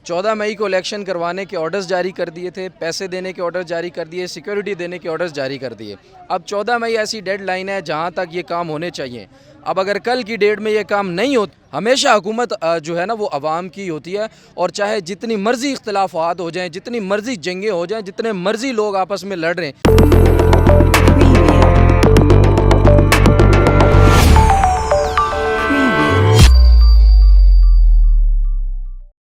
14 मई को इलेक्शन करवाने के ऑर्डर्स जारी कर दिए थे, पैसे देने के ऑर्डर जारी कर दिए, सिक्योरिटी देने के ऑर्डर्स जारी कर दिए। अब 14 मई ऐसी डेडलाइन है जहां तक ये काम होने चाहिए। अब अगर कल की डेट में ये काम नहीं हो, हमेशा हुकूमत जो है ना वो अवाम की होती है, और चाहे जितनी मर्जी इख्तलाफात हो जाएं, जितनी मर्जी जंगें हो जाएं, जितने मर्जी लोग आपस में लड़ रहे हैं,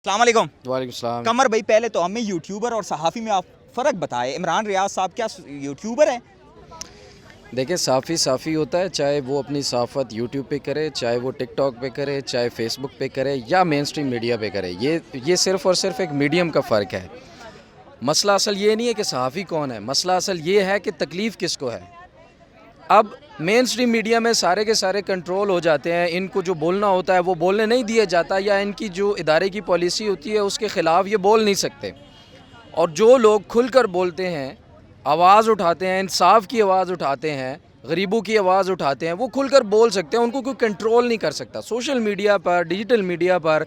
अस्सलाम वालेकुम। वालेकुम सलाम। कमर भाई, पहले तो हमें यूट्यूबर और सहाफ़ी में आप फ़र्क बताएं। इमरान रियाज साहब क्या यूट्यूबर हैं? देखिए, साफ़ी होता है, चाहे वो अपनी सहाफ़त यूट्यूब पे करे, चाहे वो टिकटॉक पे करे, चाहे फेसबुक पे करे या मेन स्ट्रीम मीडिया पे करे। ये सिर्फ़ और सिर्फ एक मीडियम का फ़र्क है। मसला असल ये नहीं है कि सहाफ़ी कौन है, मसला असल ये है कि तकलीफ़ किसको है। अब मेन स्ट्रीम मीडिया में सारे के सारे कंट्रोल हो जाते हैं, इनको जो बोलना होता है वो बोलने नहीं दिया जाता, या इनकी जो इदारे की पॉलिसी होती है उसके ख़िलाफ़ ये बोल नहीं सकते। और जो लोग खुलकर बोलते हैं, आवाज़ उठाते हैं, इंसाफ की आवाज़ उठाते हैं, गरीबों की आवाज़ उठाते हैं, वो खुलकर बोल सकते हैं, उनको कोई कंट्रोल नहीं कर सकता। सोशल मीडिया पर, डिजिटल मीडिया पर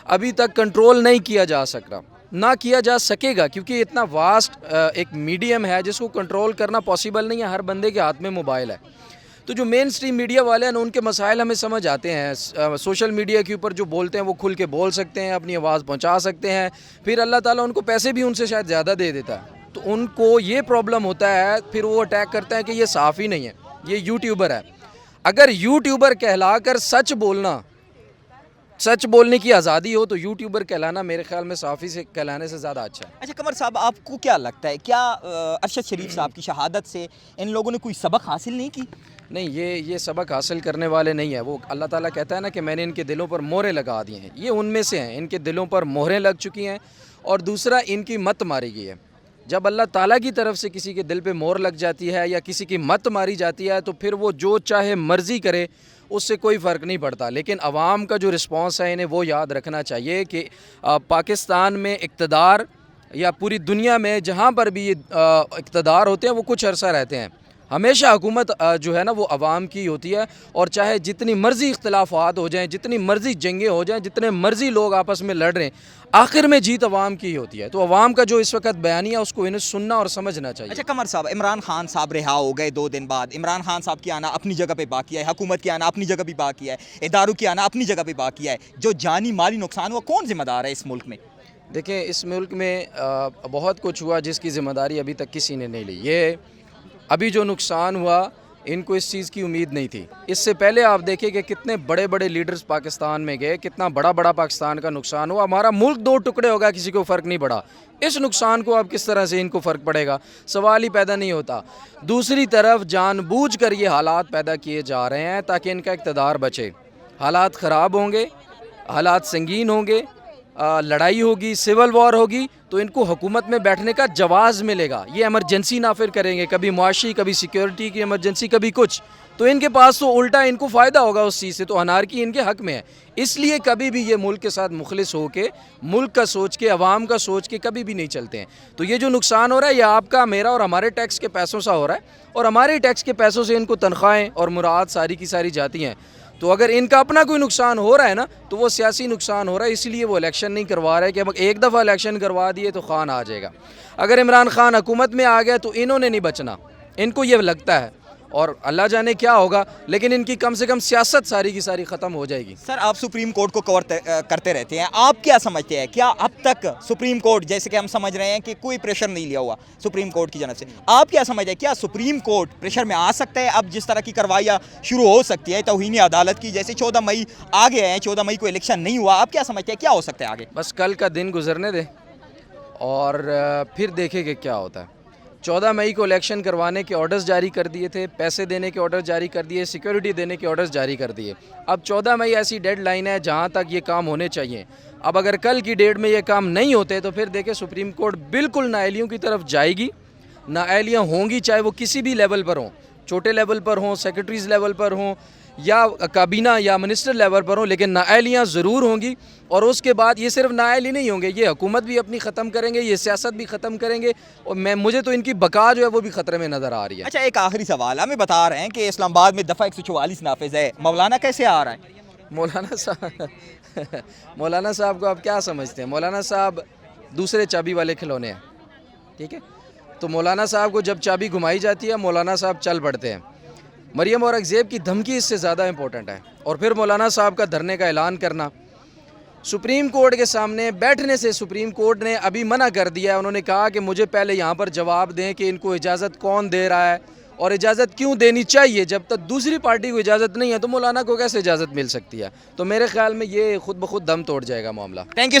अभी तक कंट्रोल नहीं किया जा सकता, ना किया जा सकेगा, क्योंकि इतना वास्ट एक मीडियम है जिसको कंट्रोल करना पॉसिबल नहीं है। हर बंदे के हाथ में मोबाइल है। तो जो मेन स्ट्रीम मीडिया वाले हैं उनके मसाइल हमें समझ आते हैं। सोशल मीडिया के ऊपर जो बोलते हैं वो खुल के बोल सकते हैं, अपनी आवाज़ पहुंचा सकते हैं, फिर अल्लाह ताला उनको पैसे भी उनसे शायद ज़्यादा दे देता है। तो उनको ये प्रॉब्लम होता है, फिर वो अटैक करते हैं कि ये सहाफ़ी नहीं है, ये यूट्यूबर है। अगर यूट्यूबर कहलाकर सच बोलने की आज़ादी हो तो यूट्यूबर कहलाना मेरे ख्याल में सहाफ़ी से कहलाने से ज़्यादा अच्छा है। अच्छा कमर साहब, आपको क्या लगता है, क्या अरशद शरीफ साहब की शहादत से इन लोगों ने कोई सबक हासिल नहीं की? नहीं, ये सबक हासिल करने वाले नहीं है। वो अल्लाह ताला कहता है ना कि मैंने इनके दिलों पर मोहरें लगा दी हैं, ये उनमें से हैं। इनके दिलों पर मोहरें लग चुकी हैं, और दूसरा इनकी मत मारी गई है। जब अल्लाह ताला की तरफ से किसी के दिल पे मोहर लग जाती है या किसी की मत मारी जाती है तो फिर वो जो चाहे मर्ज़ी करे, उससे कोई फ़र्क नहीं पड़ता। लेकिन आवाम का जो रिस्पॉन्स है, इन्हें वो याद रखना चाहिए कि पाकिस्तान में इक़्तिदार या पूरी दुनिया में जहाँ पर भी ये इक़्तिदार होते हैं वो कुछ अरसा रहते हैं। हमेशा हुकूमत जो है ना वो अवाम की होती है, और चाहे जितनी मर्ज़ी इख्तलाफात हो जाएं, जितनी मर्ज़ी जंगें हो जाएं, जितने मर्ज़ी लोग आपस में लड़ रहे हैं, आखिर में जीत अवाम की होती है। तो अवाम का जो इस वक्त बयानिया उसको इन्हें सुनना और समझना चाहिए। अच्छा कमर साहब, इमरान खान साहब रिहा हो गए 2 दिन बाद। इमरान खान साहब की आना अपनी जगह पे बाकी है, हुकूमत की आना अपनी जगह भी बाकी है, इदारों की आना अपनी जगह पे बाकी है। जो जानी माली नुकसान हुआ, कौन जिम्मेदार है इस मुल्क में? देखें, इस मुल्क में बहुत कुछ हुआ जिसकी ज़िम्मेदारी अभी तक किसी ने नहीं ली। ये अभी जो नुकसान हुआ, इनको इस चीज़ की उम्मीद नहीं थी। इससे पहले आप देखें कि कितने बड़े बड़े लीडर्स पाकिस्तान में गए, कितना बड़ा बड़ा पाकिस्तान का नुकसान हुआ। हमारा मुल्क 2 टुकड़े हो गया, किसी को फ़र्क नहीं पड़ा। इस नुकसान को अब किस तरह से इनको फ़र्क पड़ेगा, सवाल ही पैदा नहीं होता। दूसरी तरफ जानबूझकर ये हालात पैदा किए जा रहे हैं ताकि इनका इक़्तिदार बचे। हालात ख़राब होंगे, हालात संगीन होंगे, लड़ाई होगी, सिविल वॉर होगी, तो इनको हुकूमत में बैठने का जवाज़ मिलेगा। ये एमरजेंसी नाफिर करेंगे, कभी मुआशी, कभी सिक्योरिटी की एमरजेंसी, कभी कुछ, तो इनके पास तो उल्टा इनको फ़ायदा होगा उस चीज़ से। तो अनारकी इनके हक़ में है। इसलिए कभी भी ये मुल्क के साथ मुखलिस हो के, मुल्क का सोच के, अवाम का सोच के कभी भी नहीं चलते हैं। तो ये जो नुकसान हो रहा है, ये आपका, मेरा और हमारे टैक्स के पैसों से हो रहा है, और हमारे टैक्स के पैसों से इनको तनख्वाहें और मुराद सारी की सारी जाती हैं। तो अगर इनका अपना कोई नुकसान हो रहा है ना, तो वो सियासी नुकसान हो रहा है, इसलिए वो इलेक्शन नहीं करवा रहे कि अब एक दफ़ा इलेक्शन करवा दिए तो खान आ जाएगा। अगर इमरान खान हुकूमत में आ गया तो इन्होंने नहीं बचना, इनको ये लगता है, और अल्लाह जाने क्या होगा, लेकिन इनकी कम से कम सियासत सारी की सारी ख़त्म हो जाएगी। सर, आप सुप्रीम कोर्ट को कवर करते रहते हैं, आप क्या समझते हैं, क्या अब तक सुप्रीम कोर्ट, जैसे कि हम समझ रहे हैं कि कोई प्रेशर नहीं लिया हुआ सुप्रीम कोर्ट की जानब से, आप क्या समझते हैं, क्या सुप्रीम कोर्ट प्रेशर में आ सकता है? अब जिस तरह की कार्रवाइयाँ शुरू हो सकती है तौहीन अदालत की, जैसे 14 मई आ गए हैं, 14 मई को इलेक्शन नहीं हुआ, आप क्या समझते हैं क्या हो सकता है आगे? बस कल का दिन गुजरने दे और फिर देखेंगे क्या होता है। 14 मई को इलेक्शन करवाने के ऑर्डर्स जारी कर दिए थे, पैसे देने के ऑर्डर जारी कर दिए, सिक्योरिटी देने के ऑर्डर्स जारी कर दिए। अब 14 मई ऐसी डेडलाइन है जहां तक ये काम होने चाहिए। अब अगर कल की डेट में ये काम नहीं होते तो फिर देखें सुप्रीम कोर्ट बिल्कुल नाअहलियों की तरफ जाएगी। नाअहलियाँ होंगी, चाहे वो किसी भी लेवल पर हों, छोटे लेवल पर हों, सेक्रेटरीज़ लेवल पर हों, या काबीना या मिनिस्टर लेवल पर हों, लेकिन नाअहलियाँ ज़रूर होंगी। और उसके बाद ये सिर्फ नाअहली नहीं होंगे, ये हुकूमत भी अपनी ख़त्म करेंगे, ये सियासत भी ख़त्म करेंगे, और मुझे तो इनकी बका जो है वो भी ख़तरे में नज़र आ रही है। अच्छा, एक आखिरी सवाल, हमें बता रहे हैं कि इस्लामाबाद में दफ़ा 144 नाफिज है, मौलाना कैसे आ रहा है? मौलाना साहब मौलाना साहब को आप क्या समझते हैं? मौलाना साहब दूसरे चाबी वाले खिलौने हैं, ठीक है। तो मौलाना साहब को जब चाबी घुमाई जाती है मौलाना साहब चल पड़ते हैं। मरियम औरंगज़ेब की धमकी इससे ज़्यादा इम्पोर्टेंट है। और फिर मौलाना साहब का धरने का ऐलान करना, सुप्रीम कोर्ट के सामने बैठने से सुप्रीम कोर्ट ने अभी मना कर दिया है। उन्होंने कहा कि मुझे पहले यहाँ पर जवाब दें कि इनको इजाज़त कौन दे रहा है और इजाज़त क्यों देनी चाहिए। जब तक दूसरी पार्टी को इजाज़त नहीं है तो मौलाना को कैसे इजाज़त मिल सकती है? तो मेरे ख्याल में ये खुद ब खुद दम तोड़ जाएगा मामला। Thank you sir.